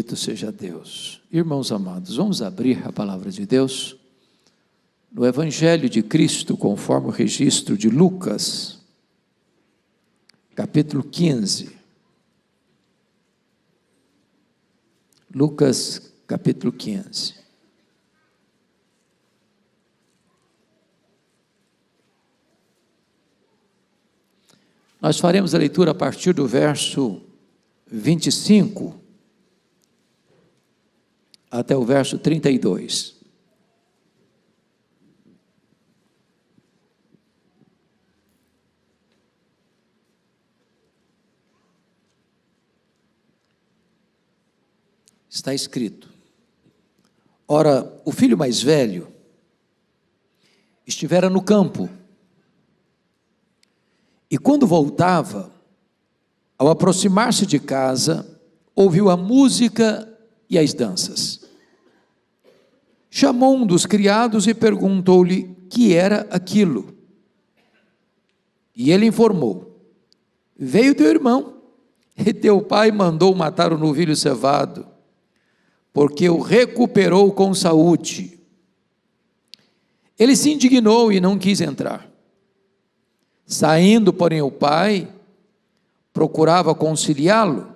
Bendito seja Deus. Irmãos amados, vamos abrir a palavra de Deus no Evangelho de Cristo, conforme o registro de Lucas, capítulo 15. Lucas, capítulo 15. Nós faremos a leitura a partir do verso 25 até o verso 32. Está escrito: Ora, o filho mais velho estivera no campo, e quando voltava, ao aproximar-se de casa, ouviu a música e as danças. Chamou um dos criados e perguntou-lhe que era aquilo. E ele informou: Veio teu irmão, e teu pai mandou matar o novilho cevado, porque o recuperou com saúde. Ele se indignou e não quis entrar. Saindo, porém, o pai procurava conciliá-lo,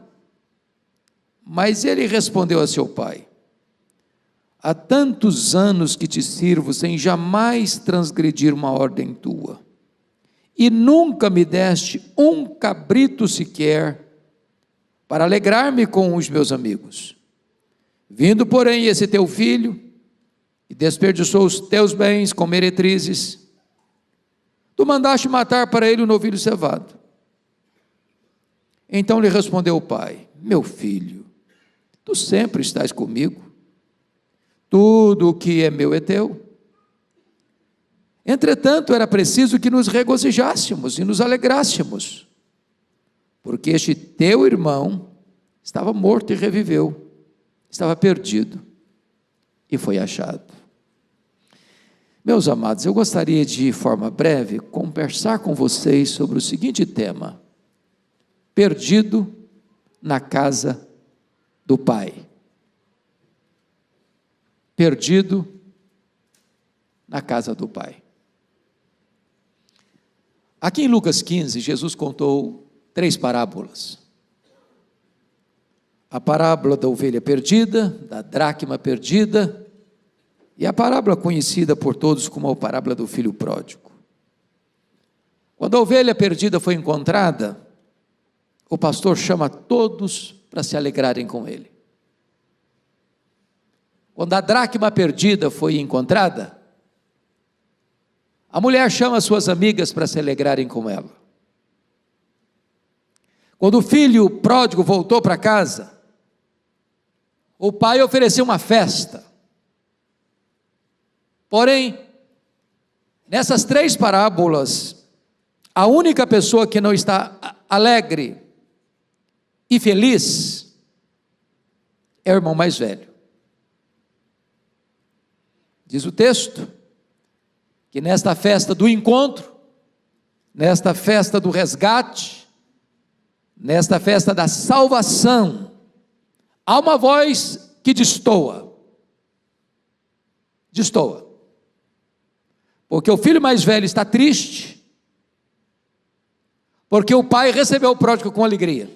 mas ele respondeu a seu pai: Há tantos anos que te sirvo sem jamais transgredir uma ordem tua, e nunca me deste um cabrito sequer para alegrar-me com os meus amigos. Vindo, porém, esse teu filho, e desperdiçou os teus bens com meretrizes, tu mandaste matar para ele o novilho cevado. Então lhe respondeu o pai: Meu filho, tu sempre estás comigo, tudo o que é meu é teu. Entretanto, era preciso que nos regozijássemos e nos alegrássemos, porque este teu irmão estava morto e reviveu, estava perdido e foi achado. Meus amados, eu gostaria de forma breve conversar com vocês sobre o seguinte tema: perdido na casa do Pai. Perdido na casa do Pai. Aqui em Lucas 15, Jesus contou 3 parábolas. A parábola da ovelha perdida, da dracma perdida, e a parábola conhecida por todos como a parábola do filho pródigo. Quando a ovelha perdida foi encontrada, o pastor chama todos para se alegrarem com ele. Quando a dracma perdida foi encontrada, a mulher chama suas amigas para se alegrarem com ela. Quando o filho pródigo voltou para casa, o pai ofereceu uma festa. Porém, nessas 3 parábolas, a única pessoa que não está alegre e feliz é o irmão mais velho. Diz o texto que nesta festa do encontro, nesta festa do resgate, nesta festa da salvação, há uma voz que destoa. Porque o filho mais velho está triste, porque o pai recebeu o pródigo com alegria.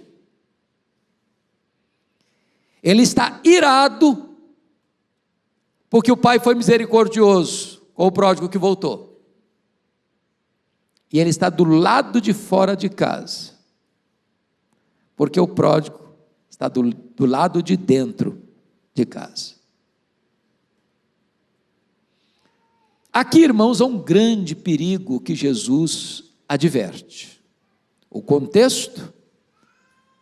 Ele está irado, porque o pai foi misericordioso com o pródigo que voltou. E ele está do lado de fora de casa, porque o pródigo está do lado de dentro de casa. Aqui, irmãos, há um grande perigo que Jesus adverte. O contexto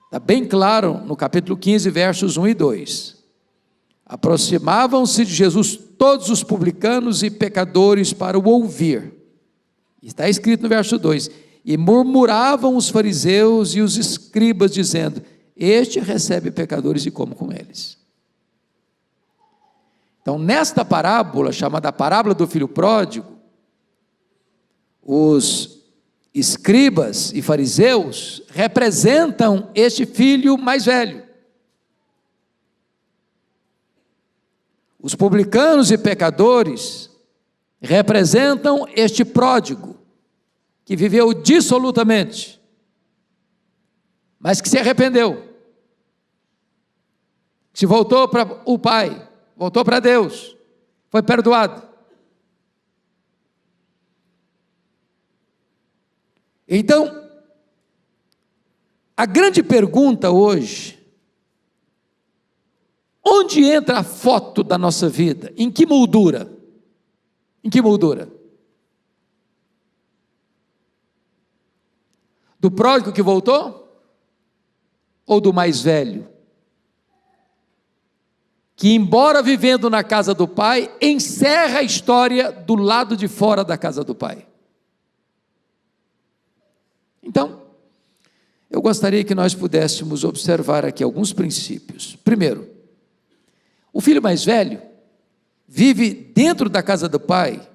está bem claro no capítulo 15, versos 1 e 2. Aproximavam-se de Jesus todos os publicanos e pecadores para o ouvir. Está escrito no verso 2: E murmuravam os fariseus e os escribas, dizendo: Este recebe pecadores e come com eles. Então, nesta parábola, chamada a parábola do filho pródigo, os escribas e fariseus representam este filho mais velho. Os publicanos e pecadores representam este pródigo, que viveu dissolutamente, mas que se arrependeu, que se voltou para o Pai, voltou para Deus, foi perdoado. Então, a grande pergunta hoje: onde entra a foto da nossa vida? Em que moldura? Em que moldura? Do pródigo que voltou? Ou do mais velho? Que, embora vivendo na casa do pai, encerra a história do lado de fora da casa do pai. Então, eu gostaria que nós pudéssemos observar aqui alguns princípios. Primeiro, o filho mais velho vive dentro da casa do pai,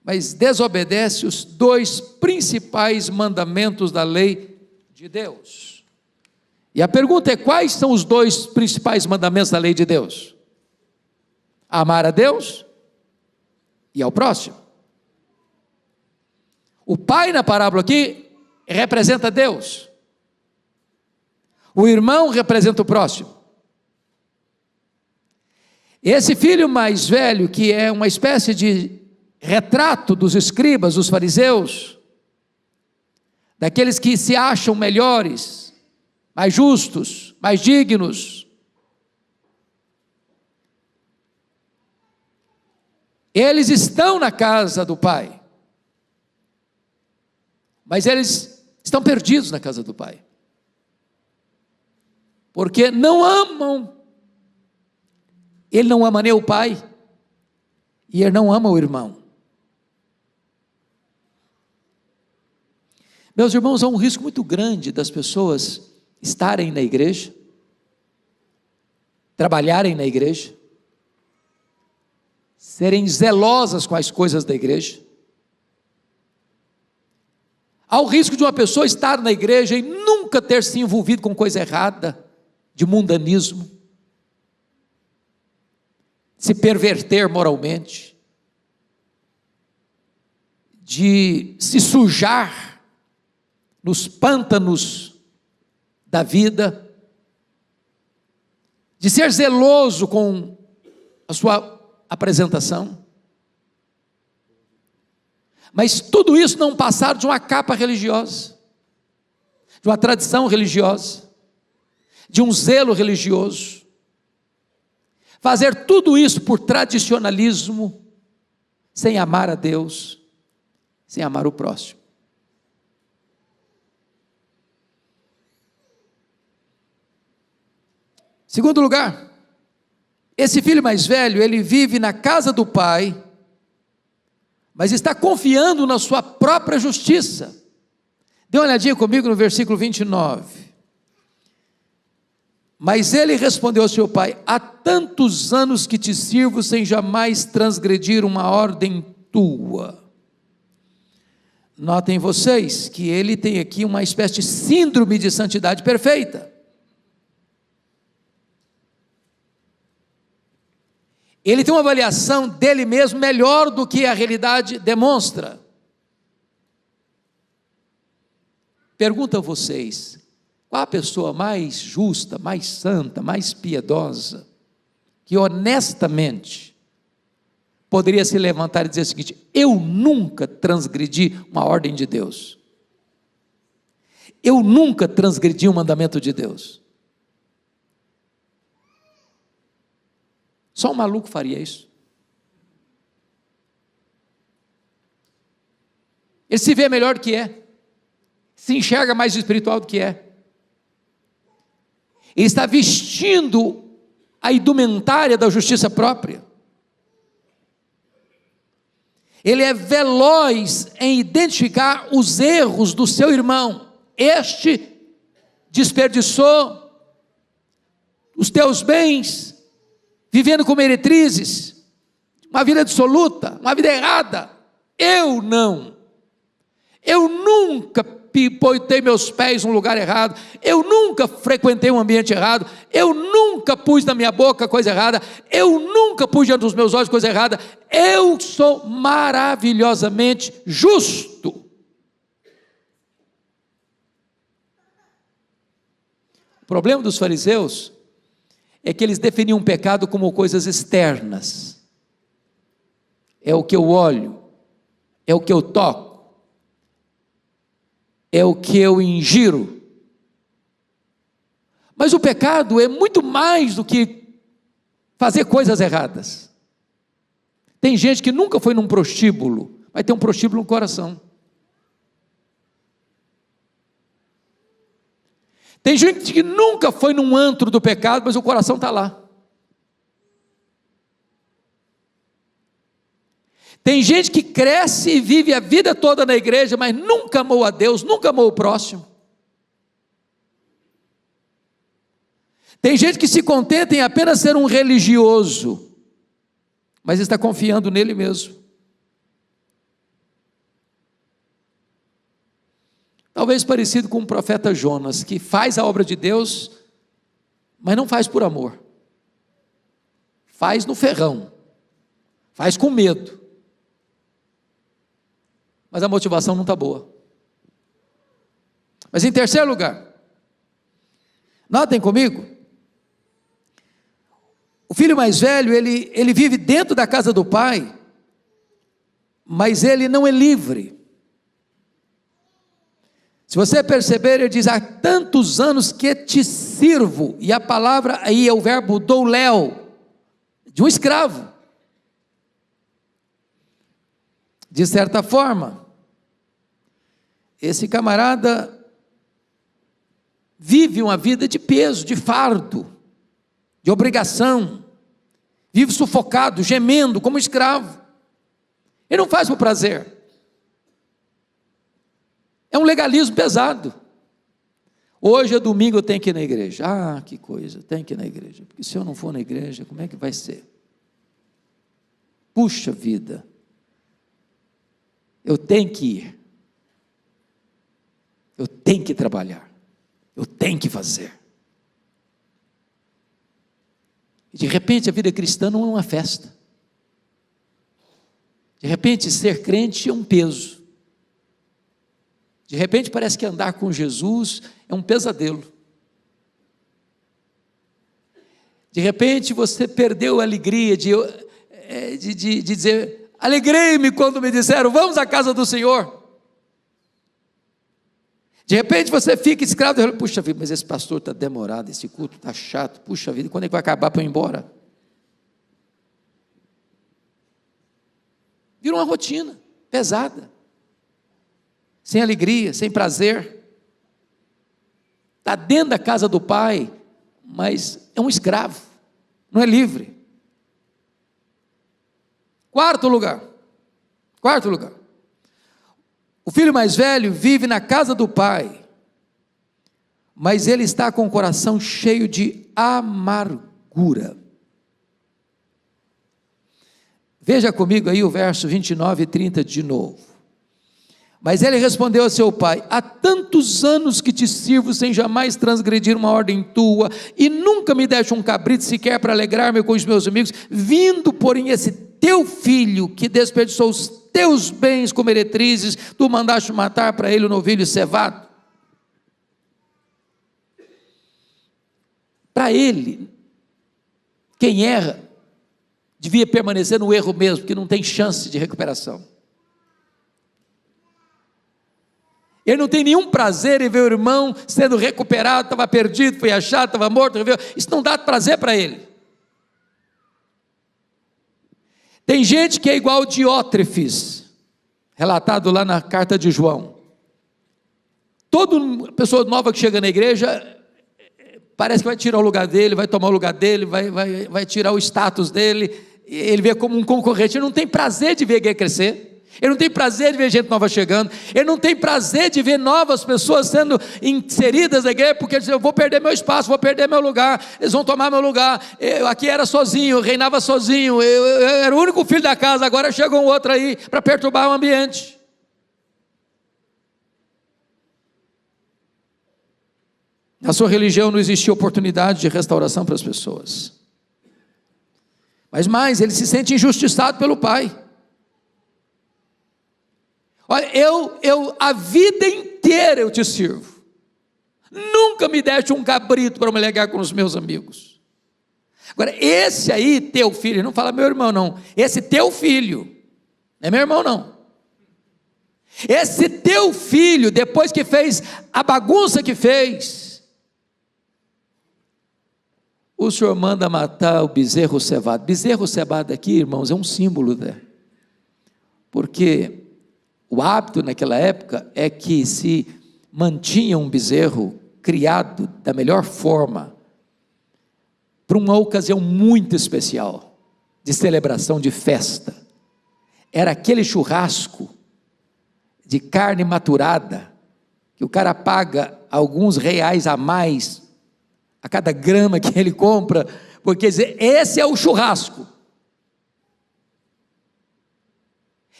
mas desobedece os dois principais mandamentos da lei de Deus. E a pergunta é: quais são os dois principais mandamentos da lei de Deus? Amar a Deus e ao próximo. O pai na parábola aqui representa Deus. O irmão representa o próximo. Esse filho mais velho, que é uma espécie de retrato dos escribas, dos fariseus, daqueles que se acham melhores, mais justos, mais dignos, eles estão na casa do pai, mas eles estão perdidos na casa do pai, porque não amam. Ele não ama nem o pai, e ele não ama o irmão. Meus irmãos, há um risco muito grande das pessoas estarem na igreja, trabalharem na igreja, serem zelosas com as coisas da igreja. Há o risco de uma pessoa estar na igreja e nunca ter se envolvido com coisa errada, de mundanismo, se perverter moralmente, de se sujar nos pântanos da vida, de ser zeloso com a sua apresentação, mas tudo isso não passar de uma capa religiosa, de uma tradição religiosa, de um zelo religioso. Fazer tudo isso por tradicionalismo, sem amar a Deus, sem amar o próximo. Segundo lugar, esse filho mais velho, ele vive na casa do pai, mas está confiando na sua própria justiça. Dê uma olhadinha comigo no versículo 29. Mas ele respondeu ao seu pai: há tantos anos que te sirvo sem jamais transgredir uma ordem tua. Notem vocês que ele tem aqui uma espécie de síndrome de santidade perfeita. Ele tem uma avaliação dele mesmo melhor do que a realidade demonstra. Pergunto a vocês: qual a pessoa mais justa, mais santa, mais piedosa, que honestamente poderia se levantar e dizer o seguinte: eu nunca transgredi uma ordem de Deus, eu nunca transgredi um mandamento de Deus? Só um maluco faria isso. Ele se vê melhor do que é, se enxerga mais espiritual do que é. Ele está vestindo a indumentária da justiça própria. Ele é veloz em identificar os erros do seu irmão. Este desperdiçou os teus bens, vivendo com meretrizes, uma vida dissoluta, uma vida errada. Eu não. Eu nunca botei meus pés no lugar errado, eu nunca frequentei um ambiente errado, eu nunca pus na minha boca coisa errada, eu nunca pus diante dos meus olhos coisa errada, eu sou maravilhosamente justo. O problema dos fariseus é que eles definiam o pecado como coisas externas. É o que eu olho, é o que eu toco, é o que eu ingiro. Mas o pecado é muito mais do que fazer coisas erradas. Tem gente que nunca foi num prostíbulo, mas tem um prostíbulo no coração. Tem gente que nunca foi num antro do pecado, mas o coração está lá. Tem gente que cresce e vive a vida toda na igreja, mas nunca amou a Deus, nunca amou o próximo. Tem gente que se contenta em apenas ser um religioso, mas está confiando nele mesmo. Talvez parecido com o profeta Jonas, que faz a obra de Deus, mas não faz por amor. Faz no ferrão, faz com medo. Mas a motivação não está boa. Mas em terceiro lugar, notem comigo, o filho mais velho, ele vive dentro da casa do pai, mas ele não é livre. Se você perceber, ele diz, há tantos anos que te sirvo, e a palavra aí é o verbo douléu, de um escravo. De certa forma, esse camarada vive uma vida de peso, de fardo, de obrigação, vive sufocado, gemendo como escravo. Ele não faz por prazer. É um legalismo pesado. Hoje é domingo, eu tenho que ir na igreja. Ah, que coisa, tenho que ir na igreja, porque se eu não for na igreja, como é que vai ser? Puxa vida, eu tenho que ir, eu tenho que trabalhar, eu tenho que fazer. E de repente a vida cristã não é uma festa. De repente ser crente é um peso. De repente parece que andar com Jesus é um pesadelo. De repente você perdeu a alegria de dizer, alegrei-me quando me disseram, vamos à casa do Senhor. De repente você fica escravo, puxa vida, mas esse pastor está demorado, esse culto está chato, puxa vida, quando é que vai acabar para eu ir embora? Vira uma rotina pesada. Sem alegria, sem prazer, está dentro da casa do pai, mas é um escravo, não é livre. Quarto lugar, o filho mais velho vive na casa do pai, mas ele está com o coração cheio de amargura. Veja comigo aí o verso 29 e 30 de novo. Mas ele respondeu a seu pai, há tantos anos que te sirvo sem jamais transgredir uma ordem tua, e nunca me deste um cabrito sequer para alegrar-me com os meus amigos, vindo porém esse teu filho, que desperdiçou os teus bens como meretrizes, tu mandaste matar para ele o novilho cevado. Para ele, quem erra, devia permanecer no erro mesmo, porque não tem chance de recuperação. Ele não tem nenhum prazer em ver o irmão sendo recuperado, estava perdido, foi achado, estava morto, isso não dá prazer para ele. Tem gente que é igual Diótrefes, relatado lá na carta de João. Toda pessoa nova que chega na igreja, parece que vai tirar o lugar dele, vai tomar o lugar dele, vai tirar o status dele, ele vê como um concorrente, ele não tem prazer de ver alguém crescer. Ele não tem prazer de ver gente nova chegando, ele não tem prazer de ver novas pessoas sendo inseridas na igreja, porque ele diz, eu vou perder meu espaço, vou perder meu lugar, eles vão tomar meu lugar, eu aqui era sozinho, eu reinava sozinho, eu era o único filho da casa, agora chega um outro aí para perturbar o ambiente. Na sua religião não existia oportunidade de restauração para as pessoas. Mas mais, ele se sente injustiçado pelo pai. Olha, eu a vida inteira eu te sirvo. Nunca me deste um cabrito para me legar com os meus amigos. Agora, esse aí, teu filho, não fala meu irmão não, esse teu filho, não é meu irmão não. Esse teu filho, depois que fez a bagunça que fez, o senhor manda matar o bezerro cevado. Bezerro cevado aqui, irmãos, é um símbolo, né? Porque o hábito naquela época é que se mantinha um bezerro criado da melhor forma, para uma ocasião muito especial, de celebração, de festa. Era aquele churrasco de carne maturada, que o cara paga alguns reais a mais a cada grama que ele compra, porque esse é o churrasco.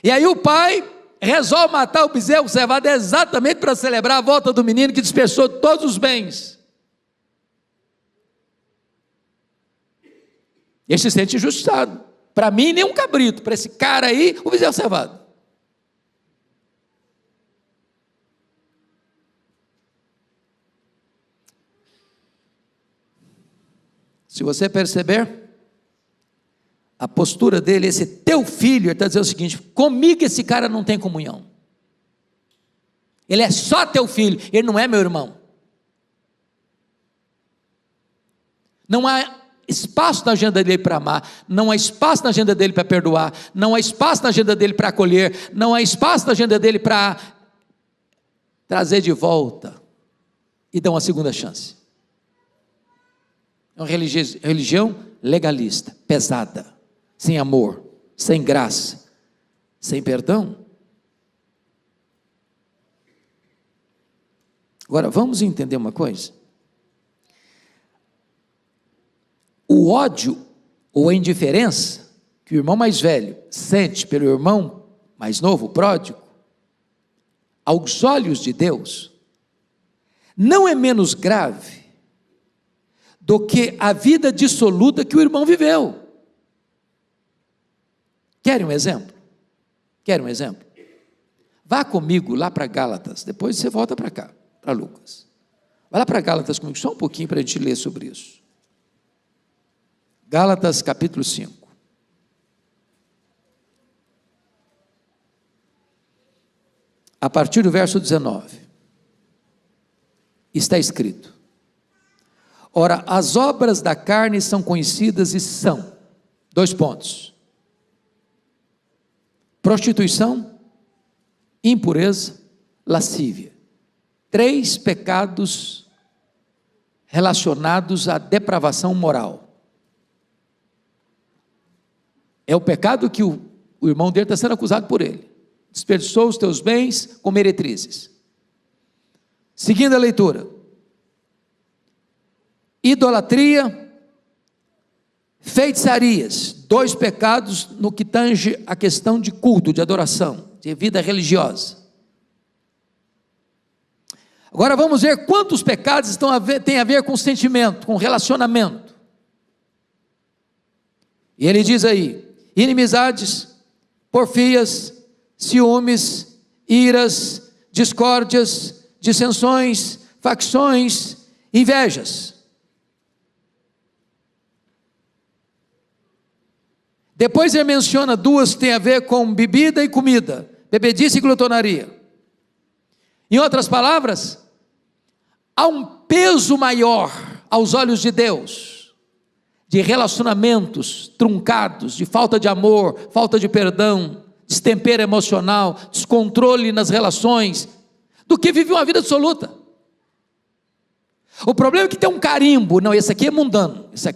E aí o pai resolve matar o bezerro cevado exatamente para celebrar a volta do menino que dispersou todos os bens. Ele se sente injustiçado. Para mim, nem um cabrito, para esse cara aí, o bezerro cevado. Se você perceber, a postura dele, esse teu filho, ele está dizendo o seguinte: comigo esse cara não tem comunhão. Ele é só teu filho, ele não é meu irmão. Não há espaço na agenda dele para amar, não há espaço na agenda dele para perdoar, não há espaço na agenda dele para acolher, não há espaço na agenda dele para trazer de volta e dar uma segunda chance. É uma religião legalista, pesada, sem amor, sem graça, sem perdão. Agora, vamos entender uma coisa. O ódio ou a indiferença que o irmão mais velho sente pelo irmão mais novo, o pródigo, aos olhos de Deus, não é menos grave do que a vida dissoluta que o irmão viveu. Querem um exemplo? Querem um exemplo? Vá comigo lá para Gálatas, depois você volta para cá, para Lucas. Vai lá para Gálatas comigo, só um pouquinho para a gente ler sobre isso. Gálatas capítulo 5. A partir do verso 19, está escrito: ora, as obras da carne são conhecidas e são, 2 pontos, prostituição, impureza, lascívia, 3 pecados relacionados à depravação moral. É o pecado que o irmão dele está sendo acusado por ele. Desperdiçou os teus bens com meretrizes. Seguindo a leitura: idolatria, feitiçarias, 2 pecados no que tange a questão de culto, de adoração, de vida religiosa. Agora vamos ver quantos pecados têm a ver com sentimento, com relacionamento. E ele diz aí: inimizades, porfias, ciúmes, iras, discórdias, dissensões, facções, invejas. Depois ele menciona 2 que têm a ver com bebida e comida, bebedice e glutonaria. Em outras palavras, há um peso maior aos olhos de Deus, de relacionamentos truncados, de falta de amor, falta de perdão, destempero emocional, descontrole nas relações, do que vive uma vida absoluta. O problema é que tem um carimbo: não, esse aqui é mundano, esse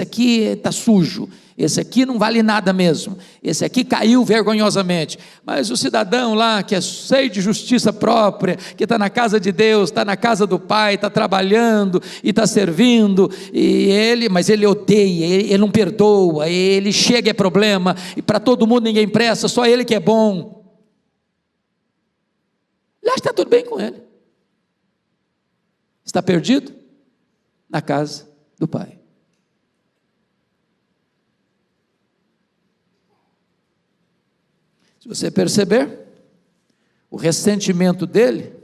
aqui está sujo, esse aqui não vale nada mesmo, esse aqui caiu vergonhosamente. Mas o cidadão lá, que é cheio de justiça própria, que está na casa de Deus, está na casa do Pai, está trabalhando e está servindo, mas ele odeia, ele não perdoa, ele chega é problema, e para todo mundo ninguém presta, só ele que é bom. Ele acha que está tudo bem com ele. está perdido na casa do pai. Se você perceber, o ressentimento dele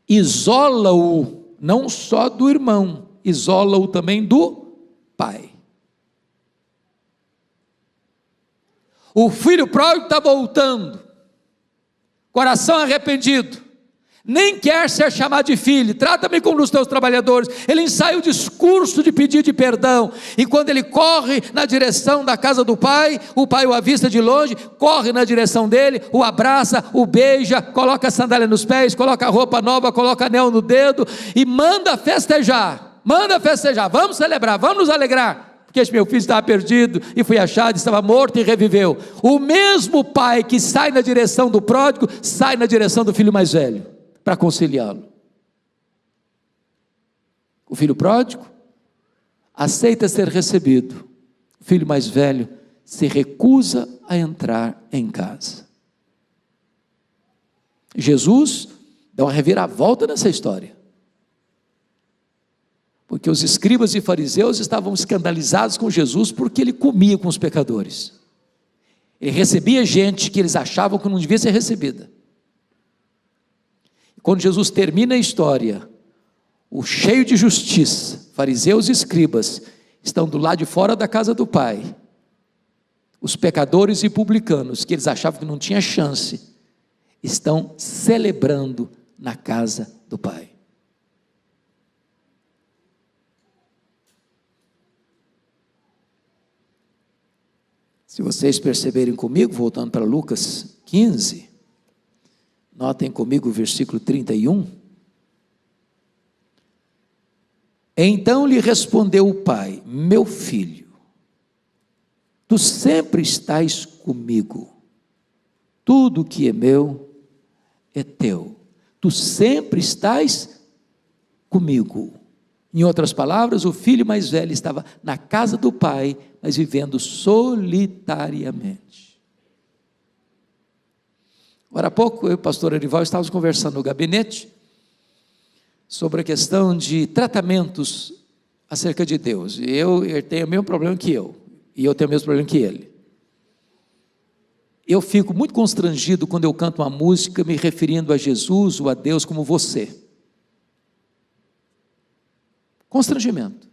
isola-o não só do irmão, isola-o também do pai. O filho pródigo está voltando, coração arrependido, nem quer ser chamado de filho, trata-me como os teus trabalhadores. Ele ensaia o discurso de pedir de perdão, e quando ele corre na direção da casa do pai, o pai o avista de longe, corre na direção dele, o abraça, o beija, coloca a sandália nos pés, coloca a roupa nova, coloca anel no dedo, e manda festejar, vamos celebrar, vamos nos alegrar, porque este meu filho estava perdido, e foi achado, estava morto e reviveu. O mesmo pai que sai na direção do pródigo, sai na direção do filho mais velho, para conciliá-lo. O filho pródigo aceita ser recebido, o filho mais velho se recusa a entrar em casa. Jesus dá uma reviravolta nessa história, porque os escribas e fariseus estavam escandalizados com Jesus, porque ele comia com os pecadores, ele recebia gente que eles achavam que não devia ser recebida. Quando Jesus termina a história, o cheio de justiça, fariseus e escribas, estão do lado de fora da casa do pai. Os pecadores e publicanos, que eles achavam que não tinha chance, estão celebrando na casa do pai. Se vocês perceberem comigo, voltando para Lucas 15, notem comigo o versículo 31. Então lhe respondeu o pai: meu filho, tu sempre estás comigo, tudo que é meu é teu, tu sempre estás comigo. Em outras palavras, o filho mais velho estava na casa do pai, mas vivendo solitariamente. Agora há pouco, eu e o pastor Erival estávamos conversando no gabinete sobre a questão de tratamentos acerca de Deus. Ele tem o mesmo problema que eu, e eu tenho o mesmo problema que ele. Eu fico muito constrangido quando eu canto uma música me referindo a Jesus ou a Deus como você. Constrangimento.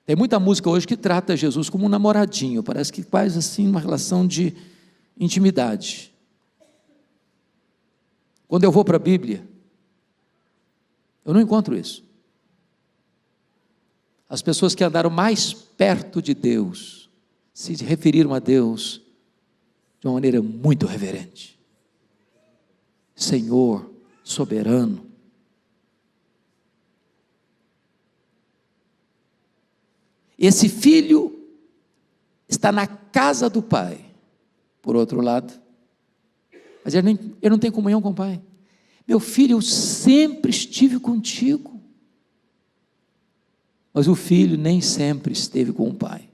Tem muita música hoje que trata Jesus como um namoradinho, parece que faz assim uma relação de intimidade. Quando eu vou para a Bíblia, eu não encontro isso. As pessoas que andaram mais perto de Deus se referiram a Deus de uma maneira muito reverente. Senhor, soberano. Esse filho está na casa do pai, por outro lado, mas ele não tem comunhão com o pai. Meu filho, eu sempre estive contigo, mas o filho nem sempre esteve com o pai.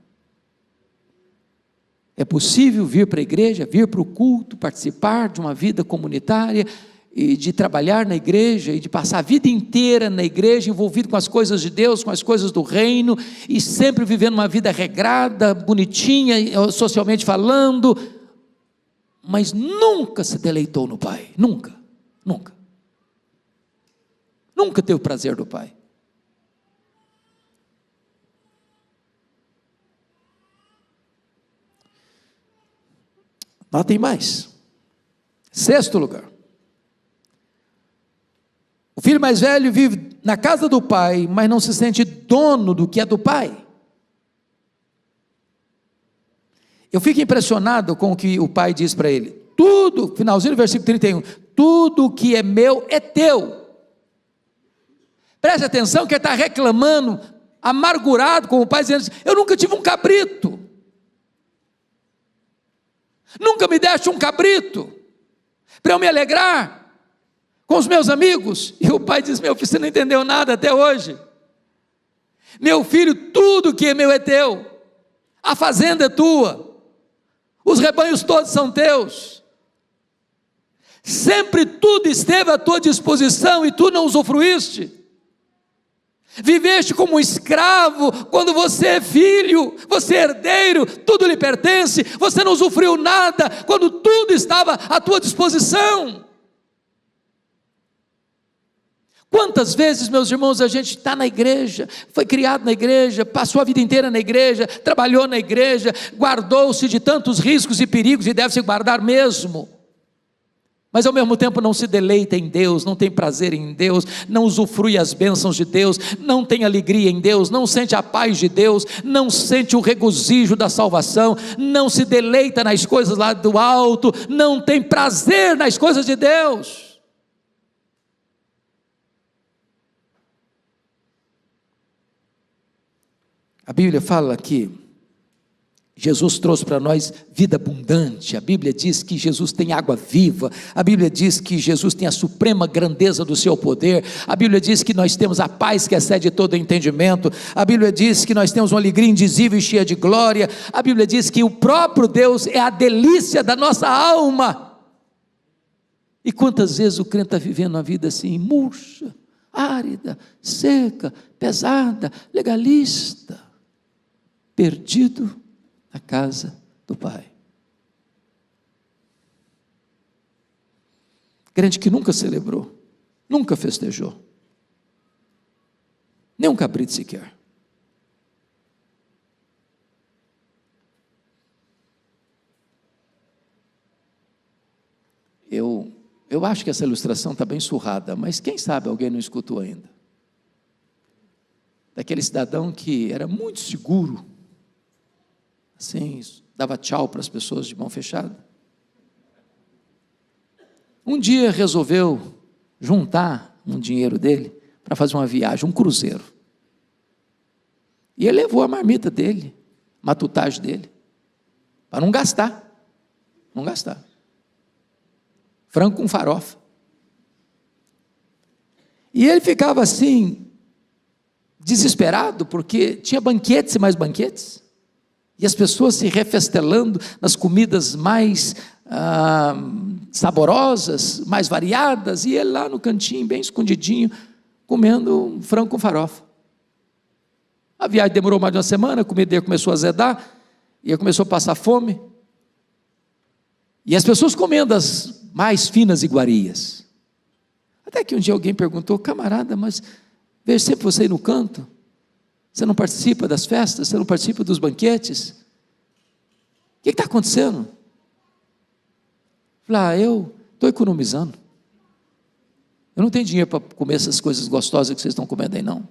É possível vir para a igreja, vir para o culto, participar de uma vida comunitária, e de trabalhar na igreja, e de passar a vida inteira na igreja, envolvido com as coisas de Deus, com as coisas do reino, e sempre vivendo uma vida regrada, bonitinha, socialmente falando, mas nunca se deleitou no Pai, nunca teve o prazer do Pai. Notem mais, sexto lugar, o filho mais velho vive na casa do pai, mas não se sente dono do que é do pai. Eu fico impressionado com o que o pai diz para ele. Tudo, finalzinho do versículo 31, tudo que é meu é teu. Preste atenção que ele está reclamando, amargurado com o pai, dizendo assim, eu nunca tive um cabrito. Nunca me deste um cabrito, para eu me alegrar com os meus amigos. E o pai diz, meu filho, você não entendeu nada até hoje. Meu filho, tudo que é meu é teu, a fazenda é tua, os rebanhos todos são teus. Sempre tudo esteve à tua disposição e tu não usufruíste. Viveste como um escravo, quando você é filho, você é herdeiro, tudo lhe pertence, você não usufruiu nada, quando tudo estava à tua disposição. Quantas vezes, meus irmãos, a gente está na igreja, foi criado na igreja, passou a vida inteira na igreja, trabalhou na igreja, guardou-se de tantos riscos e perigos, e deve se guardar mesmo, mas ao mesmo tempo não se deleita em Deus, não tem prazer em Deus, não usufrui as bênçãos de Deus, não tem alegria em Deus, não sente a paz de Deus, não sente o regozijo da salvação, não se deleita nas coisas lá do alto, não tem prazer nas coisas de Deus. A Bíblia fala que Jesus trouxe para nós vida abundante. A Bíblia diz que Jesus tem água viva. A Bíblia diz que Jesus tem a suprema grandeza do seu poder. A Bíblia diz que nós temos a paz que excede todo entendimento. A Bíblia diz que nós temos uma alegria indizível e cheia de glória. A Bíblia diz que o próprio Deus é a delícia da nossa alma. E quantas vezes o crente está vivendo uma vida assim, murcha, árida, seca, pesada, legalista, perdido na casa do Pai. Crente que nunca celebrou, nunca festejou, nem um cabrito sequer. Eu acho que essa ilustração está bem surrada, mas quem sabe alguém não escutou ainda. Daquele cidadão que era muito seguro, assim, dava tchau para as pessoas de mão fechada. Um dia resolveu juntar um dinheiro dele para fazer uma viagem, um cruzeiro. E ele levou a marmita dele, a matutagem dele, para não gastar. Não gastar. Frango com farofa. E ele ficava assim, desesperado, porque tinha banquetes e mais banquetes. E as pessoas se refestelando nas comidas mais saborosas, mais variadas, e ele lá no cantinho, bem escondidinho, comendo um frango com farofa. A viagem demorou mais de uma semana, a comida dele começou a azedar, e ele começou a passar fome. E as pessoas comendo as mais finas iguarias. Até que um dia alguém perguntou: camarada, mas vejo sempre você aí no canto, você não participa das festas, você não participa dos banquetes, o que está acontecendo? Falei: eu estou economizando, eu não tenho dinheiro para comer essas coisas gostosas que vocês estão comendo aí não.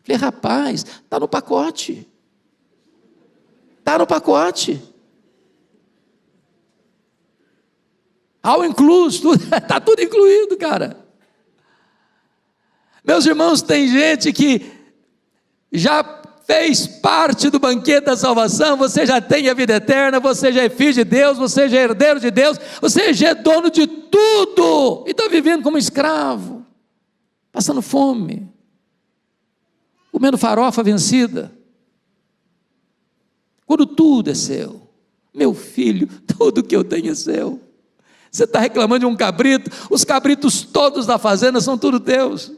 Falei: rapaz, está no pacote, está no pacote, all inclusive, está tudo incluído, cara. Meus irmãos, tem gente que já fez parte do banquete da salvação, você já tem a vida eterna, você já é filho de Deus, você já é herdeiro de Deus, você já é dono de tudo, e está vivendo como escravo, passando fome, comendo farofa vencida, quando tudo é seu. Meu filho, tudo que eu tenho é seu. Você está reclamando de um cabrito, os cabritos todos da fazenda são tudo teus.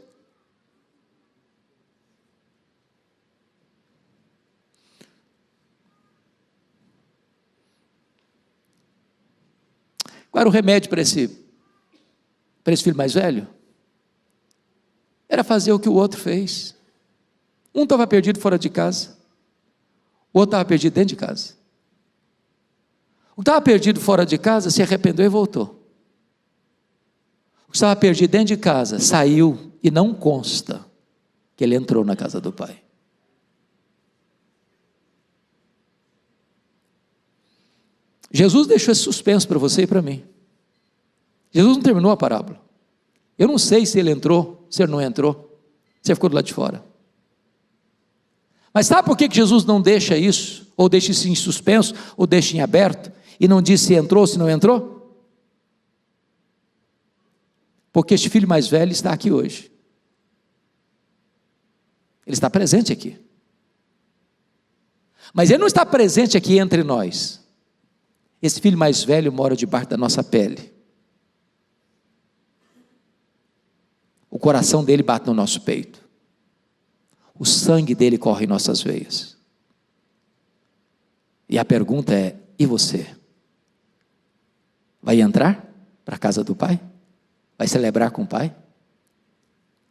Qual era o remédio para esse filho mais velho? Era fazer o que o outro fez. Um estava perdido fora de casa, o outro estava perdido dentro de casa. O que estava perdido fora de casa se arrependeu e voltou. O que estava perdido dentro de casa saiu, e não consta que ele entrou na casa do Pai. Jesus deixou esse suspenso para você e para mim. Jesus não terminou a parábola. Eu não sei se ele entrou, se ele não entrou, se ele ficou do lado de fora. Mas sabe por que Jesus não deixa isso, ou deixa isso em suspenso, ou deixa em aberto, e não diz se entrou ou se não entrou? Porque este filho mais velho está aqui hoje. Ele está presente aqui. Mas ele não está presente aqui entre nós. Esse filho mais velho mora debaixo da nossa pele. o coração dele bate no nosso peito, o sangue dele corre em nossas veias. E a pergunta é: e você? Vai entrar para a casa do Pai? Vai celebrar com o Pai?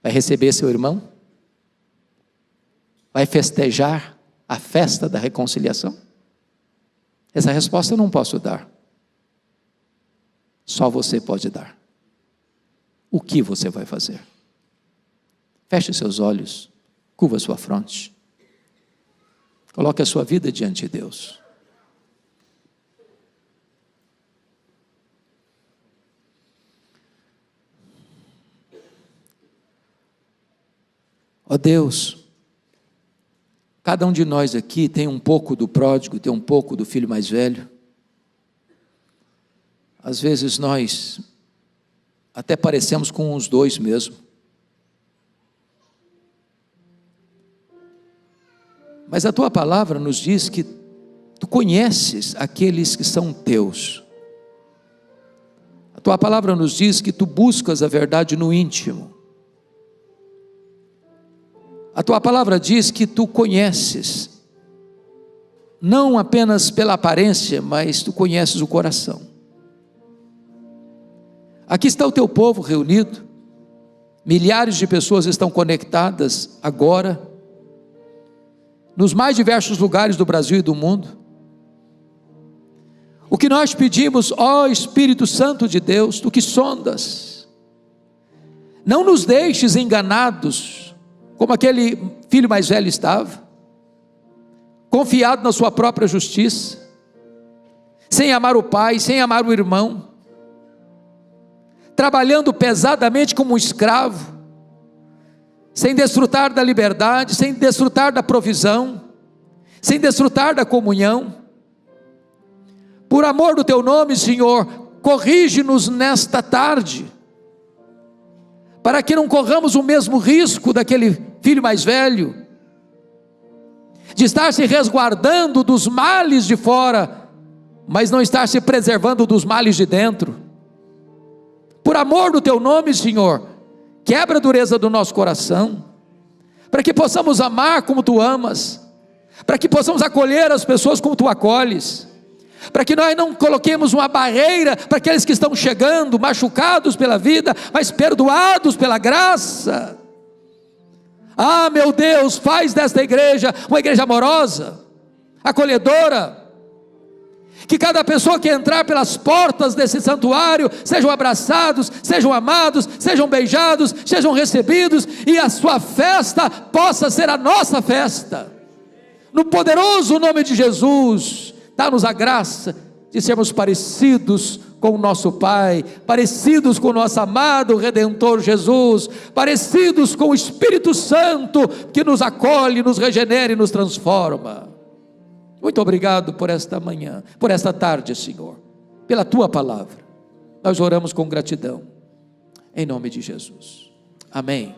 Vai receber seu irmão? Vai festejar a festa da reconciliação? Essa resposta eu não posso dar. Só você pode dar. O que você vai fazer? Feche seus olhos, curva sua fronte, coloque a sua vida diante de Deus. Ó Deus, cada um de nós aqui tem um pouco do pródigo, tem um pouco do filho mais velho. Às vezes nós até parecemos com os dois mesmo. Mas a tua palavra nos diz que tu conheces aqueles que são teus. A tua palavra nos diz que tu buscas a verdade no íntimo. A tua palavra diz que tu conheces, não apenas pela aparência, mas tu conheces o coração. Aqui está o teu povo reunido, milhares de pessoas estão conectadas agora, nos mais diversos lugares do Brasil e do mundo. O que nós pedimos, ó Espírito Santo de Deus, tu que sondas, não nos deixes enganados, como aquele filho mais velho estava, confiado na sua própria justiça, sem amar o pai, sem amar o irmão, trabalhando pesadamente como um escravo, sem desfrutar da liberdade, sem desfrutar da provisão, sem desfrutar da comunhão. Por amor do teu nome, Senhor, corrige-nos nesta tarde, para que não corramos o mesmo risco daquele filho mais velho, de estar se resguardando dos males de fora, mas não estar se preservando dos males de dentro. Por amor do teu nome, Senhor, quebra a dureza do nosso coração, para que possamos amar como tu amas, para que possamos acolher as pessoas como tu acolhes, para que nós não coloquemos uma barreira para aqueles que estão chegando, machucados pela vida, mas perdoados pela graça. Ah, meu Deus, faz desta igreja uma igreja amorosa, acolhedora, que cada pessoa que entrar pelas portas desse santuário, sejam abraçados, sejam amados, sejam beijados, sejam recebidos, e a sua festa possa ser a nossa festa, no poderoso nome de Jesus. Dá-nos a graça de sermos parecidos com o nosso Pai, parecidos com o nosso amado Redentor Jesus, parecidos com o Espírito Santo, que nos acolhe, nos regenera e nos transforma. Muito obrigado por esta manhã, por esta tarde, Senhor, pela tua palavra. Nós oramos com gratidão, em nome de Jesus. Amém.